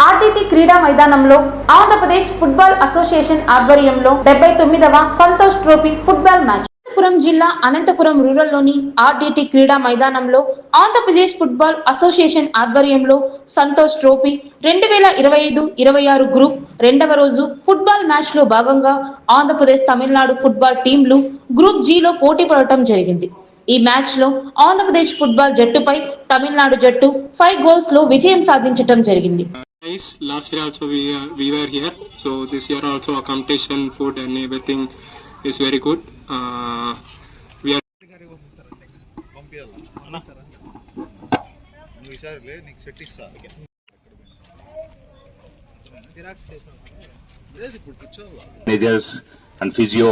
RTT క్రీడా మైదానంలో Andhra Pradesh football association ఆధ్వర్యంలో 79వ Santosh trophy football match Anantapur జిల్లా అనంతపురం రూరల్లోని ఆర్టీటీ క్రీడా మైదానంలో ఆంధ్రప్రదేశ్ ఫుట్బాల్ అసోసియేషన్ ఆధ్వర్యంలో సంతోష్ ట్రోఫీ 2025-26 గ్రూప్ రెండవ రోజు ఫుట్బాల్ మ్యాచ్ లో భాగంగా ఆంధ్రప్రదేశ్ తమిళనాడు ఫుట్బాల్ టీంలు గ్రూప్ జి లో పోటీ పడటం జరిగింది. ఈ మ్యాచ్ లో ఆంధ్రప్రదేశ్ ఫుట్బాల్ జట్టుపై తమిళనాడు జట్టు 5 గోల్స్ లో విజయం సాధించడం జరిగింది. Last year also we were here, so this year also accommodation, food and everything is very good. We are managers and physio,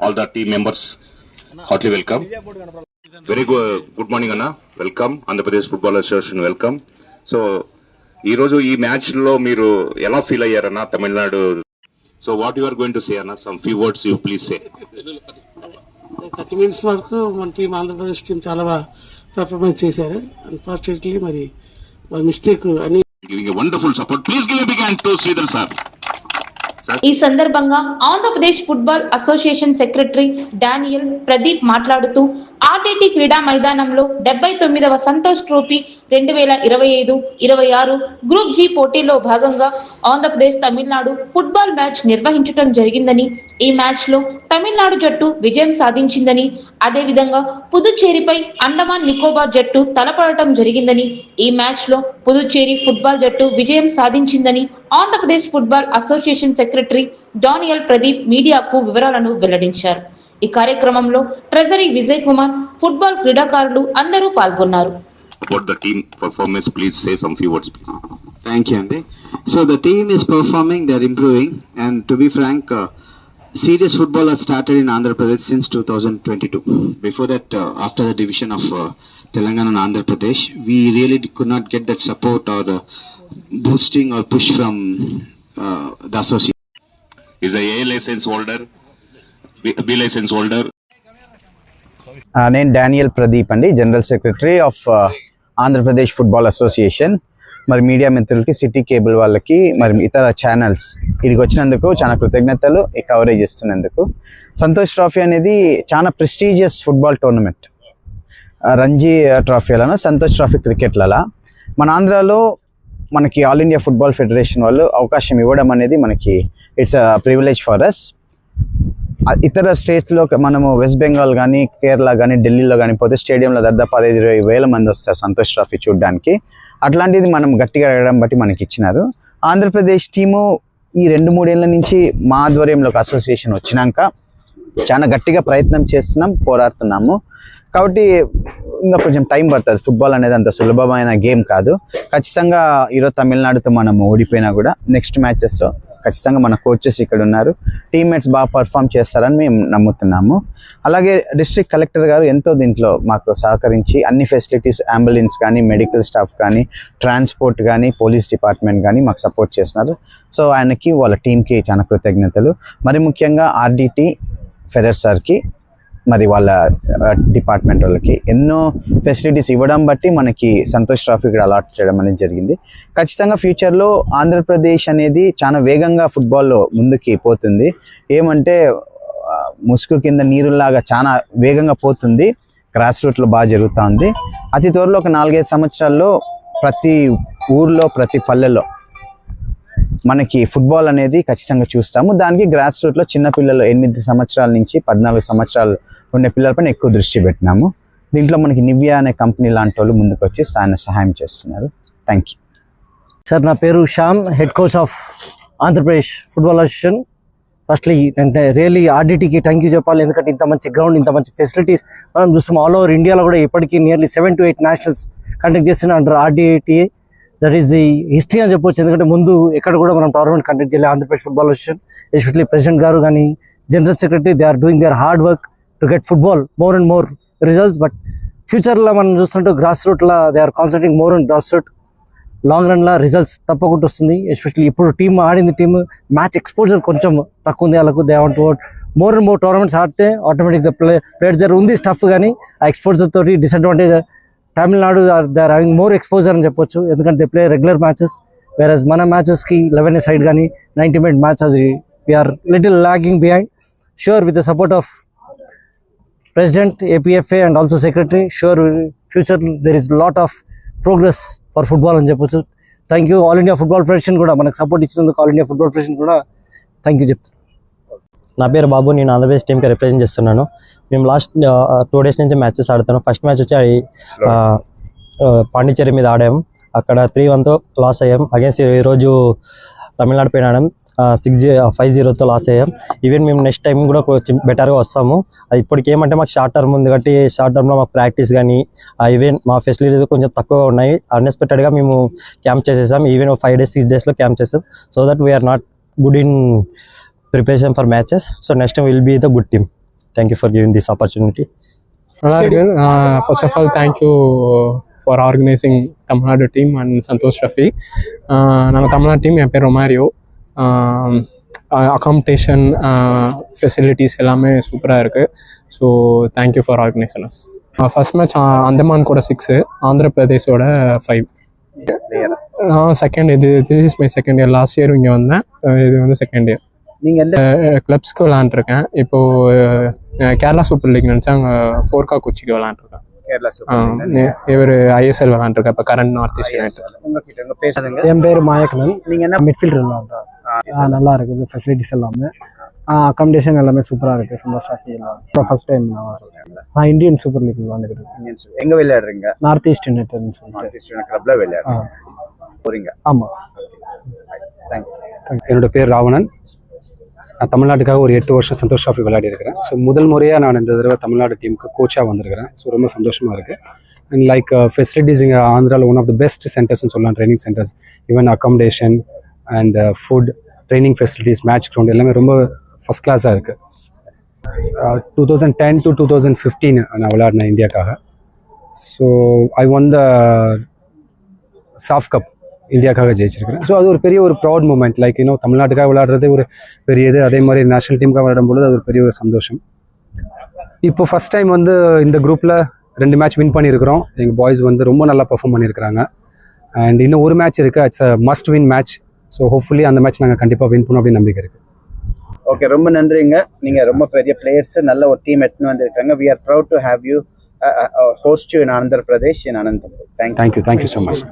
all the team members, heartily welcome. Very good morning Anna, welcome. Andhra Pradesh Football Association welcome. So ఈ రోజు ఈ match లో మీరు ఎలా feel అయ్యారన్నా Tamil Nadu? So what you are going to say అన్న, some few words you please say. 30 minutes వరకు మన టీం ఆంధ్రప్రదేశ్ టీం చాలా బాగా పర్ఫార్మెన్స్ చేశారు. అన్ఫార్చునేట్లీ మరి మిస్టేక్ అని giving a wonderful support. Please give a big hand to Sridhar sir. ఈ సందర్భంగా Andhra Pradesh football association secretary Daniel Pradeep మాట్లాడుతూ ఆర్టీటీ క్రీడా మైదానంలో 79వ సంతోష్ ట్రోఫీ 2025-26 గ్రూప్ జి పోటీలో భాగంగా ఆంధ్రప్రదేశ్ తమిళనాడు ఫుట్బాల్ మ్యాచ్ నిర్వహించడం జరిగిందని, ఈ మ్యాచ్ లో తమిళనాడు జట్టు విజయం సాధించిందని, అదేవిధంగా పుదుచ్చేరిపై అండమాన్ నికోబార్ జట్టు తలపడటం జరిగిందని, ఈ మ్యాచ్ లో పుదుచ్చేరి ఫుట్బాల్ జట్టు విజయం సాధించిందని Andhra Pradesh football association secretary Daniel Pradeep మీడియాకు వివరాలను వెల్లడించారు. ఈ కార్యక్రమంలో ట్రెజరీ విజయ్ కుమార్, ఫుట్బాల్ క్రీడాకారులు అందరూ పాల్గొన్నారు. About the team performance, please say some few words please. Thank you Andy. So the team is performing, they are improving, and to be frank, serious football has started in Andhra Pradesh since 2022. Before that, after the division of Telangana and Andhra Pradesh, we really could not get that support or boosting or push from the association. Is a A license holder, B license holder. నేను Daniel Pradeep అండి, general secretary of Andhra Pradesh football association. మరి media మిత్రులకి, city cable వాళ్ళకి, మరి ఇతర channels ఇక్కడికి వచ్చినందుకు చాలా కృతజ్ఞతలు. ఈ కవరేజ్ ఇస్తున్నందుకు. సంతోష్ ట్రోఫీ అనేది చాలా ప్రెస్టీజియస్ ఫుట్బాల్ టోర్నమెంట్. రంజీ ట్రోఫీలను, సంతోష్ ట్రోఫీ క్రికెట్లలో మన ఆంధ్రాలో మనకి ఆల్ ఇండియా ఫుట్బాల్ ఫెడరేషన్ వాళ్ళు అవకాశం ఇవ్వడం అనేది మనకి it's a privilege for us. ఇతర స్టేట్స్లో మనము వెస్ట్ బెంగాల్ కానీ, కేరళ కానీ, ఢిల్లీలో కానీ పోతే స్టేడియంలో దాదాపు 15-20 వేల మంది వస్తారు సంతోష్ ట్రోఫీ చూడడానికి. అట్లాంటిది మనం గట్టిగా అడగడం బట్టి మనకి ఇచ్చినారు. ఆంధ్రప్రదేశ్ టీము ఈ 2-3 ఏళ్ళ నుంచి మా ఆధ్వర్యంలోకి అసోసియేషన్ వచ్చినాక చాలా గట్టిగా ప్రయత్నం చేస్తున్నాం, పోరాడుతున్నాము. కాబట్టి ఇంకా కొంచెం టైం పడుతుంది. ఫుట్బాల్ అనేది అంత సులభమైన గేమ్ కాదు. ఖచ్చితంగా ఈరోజు తమిళనాడుతో మనం ఓడిపోయినా కూడా నెక్స్ట్ మ్యాచెస్లో ఖచ్చితంగా మన కోచెస్ ఇక్కడ ఉన్నారు, టీమ్మేట్స్ బాగా పర్ఫామ్ చేస్తారని మేము నమ్ముతున్నాము. అలాగే డిస్ట్రిక్ట్ కలెక్టర్ గారు ఎంతో దీంట్లో మాకు సహకరించి అన్ని ఫెసిలిటీస్, అంబులెన్స్ కానీ, మెడికల్ స్టాఫ్ కానీ, ట్రాన్స్పోర్ట్ కానీ, పోలీస్ డిపార్ట్మెంట్ కానీ మాకు సపోర్ట్ చేస్తున్నారు. సో ఆయనకి, వాళ్ళ టీంకి చాలా కృతజ్ఞతలు. మరి ముఖ్యంగా ఆర్డిటి ఫెడర్ సార్కి, మరి వాళ్ళ డిపార్ట్మెంట్ వాళ్ళకి ఎన్నో ఫెసిలిటీస్ ఇవ్వడం బట్టి మనకి సంతోష్ ట్రోఫీ ఇక్కడ అలాట్ చేయడం అనేది జరిగింది. ఖచ్చితంగా ఫ్యూచర్లో ఆంధ్రప్రదేశ్ అనేది చాలా వేగంగా ఫుట్బాల్లో ముందుకి పోతుంది. ఏమంటే ముసుగు కింద నీరులాగా చాలా వేగంగా పోతుంది. గ్రాస్ రూట్లో బాగా జరుగుతూ ఉంది. అతి త్వరలో ఒక 4-5 సంవత్సరాల్లో ప్రతి ఊర్లో, ప్రతి పల్లెలో మనకి ఫుట్బాల్ అనేది ఖచ్చితంగా చూస్తాము. దానికి గ్రాస్ రూట్లో చిన్నపిల్లలు 8 సంవత్సరాల నుంచి 14 సంవత్సరాలు ఉండే పిల్లలపైన ఎక్కువ దృష్టి పెట్టినాము. దీంట్లో మనకి నివ్యా అనే కంపెనీ లాంటి వాళ్ళు ముందుకు వచ్చి సహాయం చేస్తున్నారు. Thank you sir. నా పేరు Shyam, head coach of Andhra Pradesh football association. Firstly అంటే రియల్లీ ఆర్డిటీకి థ్యాంక్ యూ చెప్పాలి. ఎందుకంటే ఇంత మంచి గ్రౌండ్, ఇంత మంచి ఫెసిలిటీస్ మనం చూస్తాం. ఆల్ ఓవర్ ఇండియాలో కూడా ఇప్పటికీ నియర్లీ 7 to 8 నేషనల్స్ కండక్ట్ చేస్తున్న under RDT. That is the history అని చెప్పొచ్చు. ఎందుకంటే ముందు ఎక్కడ కూడా మనం టోర్నమెంట్ కండక్ట్ చేయలేదు. Andhra Pradesh football association, especially president గారు కానీ, general secretary, they are doing their hard work to get football more and more results. But ఫ్యూచర్లో మనం చూస్తుంటే గ్రాస్ రూట్లో they are concentrating more and grass root. Long రన్లో results తప్పకుండా వస్తుంది. ఎస్పెషల్లీ ఇప్పుడు ఆడింది టీమ్ మ్యాచ్ ఎక్స్పోజర్ కొంచెం తక్కువ ఉంది వాళ్ళకు. They want to more and more tournaments ఆడితే ఆటోమేటిక్గా ప్లేయర్ దగ్గర ఉంది స్టఫ్, కానీ ఆ ఎక్స్పోజర్ తోటి disadvantage Tamil Nadu they are having more exposure అని చెప్పొచ్చు. ఎందుకంటే they play regular matches వేరస్ మన మ్యాచెస్కి 11 సైడ్ కానీ 90-minute మ్యాచ్ అది we are little lagging behind. Sure with the support of president APFA and also secretary, sure future there is lot of progress for football అని చెప్పొచ్చు. Thank you All India Football Federation కూడా మనకు support ఇచ్చినందుకు All India Football Federation కూడా thank you చెప్తాను. నా పేరు బాబు, నేను ఆంధ్రప్రదేశ్ టీంకి రిప్రజెంట్ చేస్తున్నాను. మేము లాస్ట్ 2 days నుంచి మ్యాచెస్ ఆడుతాను. ఫస్ట్ మ్యాచ్ వచ్చి పాండిచ్చేరి మీద ఆడాము, అక్కడ 3-1తో లాస్ అయ్యాం. అగేన్స్ట్ ఈరోజు తమిళనాడు పైన ఆడాం, 5-0తో లాస్ అయ్యాం. ఈవెన్ మేము నెక్స్ట్ టైం కూడా కొంచెం బెటర్గా వస్తాము. అది ఇప్పటికి ఏమంటే మాకు షార్ట్ టర్మ్ ఉంది కాబట్టి షార్ట్ టర్మ్లో మాకు ప్రాక్టీస్ కానీ ఈవెన్ మా ఫెసిలిటీస్ కొంచెం తక్కువగా ఉన్నాయి. అన్ఎక్స్పెక్టెడ్గా మేము క్యాంప్ చేసేసాం. ఈవెన్ 5 days 6 daysలో క్యాంప్ చేసాం. So that we are not good in preparation for matches, so next time will be the good team. Thank you for giving this opportunity. First of all, thank you for organizing Tamil Nadu team and Santosh Rafi. Naanga Tamil Nadu team en per Romario. Accommodation facilities ellame super ah irukku, so thank you for organizing us. First match Andaman koda 6, Andhra Pradesh oda 5. Second, this is my second year. Last year inga vanda, idu vandu second year. நீங்க எந்த கிளப்ஸ்க்கு விளாண்டுருக்கேன். இப்போ Kerala super league நினச்சா அங்கே 4K கொச்சிக்கு விளாண்டுருக்கேன். Kerala இவர் ISL விளாண்டுருக்கேன் இப்போ current north east United. உங்ககிட்ட உங்க பேசுறதுங்க. என் பேர் மாயக்கனன். நீங்க என்ன மிட்ஃபீல்டர் விளாட்றேன். நல்லா இருக்குது ஃபெசிலிட்டிஸ் எல்லாமே, அகாமடேஷன் எல்லாமே சூப்பராக இருக்குது. சந்தோஷம் இப்போ ஃபர்ஸ்ட் டைம் நான் இந்தியன் சூப்பர் லீக் விளாண்டுக்கிறேன். எங்க விளையாடுறீங்க? நார்த் ஈஸ்ட் யுனைடெட்னு சொல்லிட்டு கிளப்ல விளையாடுறீங்க போறீங்க? ஆமாம். தேங்க்யூ. என்னோட பேர் ராவணன். நான் தமிழ்நாட்டுக்காக ஒரு 8 வருஷம் சந்தோஷ் ட்ராஃபி விளையாடி இருக்கிறேன். ஸோ முதல் முறையாக நான் இந்த தடவை தமிழ்நாடு டீமுக்கு கோச்சாக வந்திருக்கிறேன். ஸோ ரொம்ப சந்தோஷமாக இருக்குது. அண்ட் லைக் ஃபெசிலிட்டிஸ் இங்கே ஆந்திராவில் ஒன் ஆஃப் த பெஸ்ட் சென்டர்ஸ்னு சொல்லலாம், training centres. Even accommodation and food, training facilities, match ground எல்லாமே ரொம்ப ஃபஸ்ட் கிளாஸாக இருக்குது. 2010 to 2015 நான் விளையாடினேன் இந்தியாக்காக. So I won the SAFF cup, இந்தியாக்காக ஜெயிச்சிருக்கிறேன். ஸோ அது ஒரு பெரிய ஒரு ப்ரௌட் மூமெண்ட். லைக் இன்னும் தமிழ்நாட்டுக்காக விளையாடுறது ஒரு பெரிய இது. அதே மாதிரி நேஷனல் டீமுக்காக விளையாடும்போது அது ஒரு பெரிய ஒரு சந்தோஷம். இப்போ ஃபஸ்ட் டைம் வந்து இந்த குரூப்பில் 2 மேட்ச் வின் பண்ணியிருக்கிறோம். எங்கள் பாய்ஸ் வந்து ரொம்ப நல்லா பெர்ஃபார்ம் பண்ணியிருக்கிறாங்க. அண்ட் இன்னும் ஒரு மேட்ச் இருக்குது, it's a must win match. So hopefully அந்த மேட்ச் நாங்கள் கண்டிப்பாக வின் பண்ணோம் அப்படின்னு நம்பிக்கை இருக்குது. ஓகே, ரொம்ப நன்றிங்க. நீங்கள் ரொம்ப பெரிய பிளேயர்ஸ், நல்ல ஒரு டீம் எடுத்துன்னு வந்திருக்காங்க. We are proud to have you host you in Andhra Pradesh in Anantapur. Thank you. Thank you so much.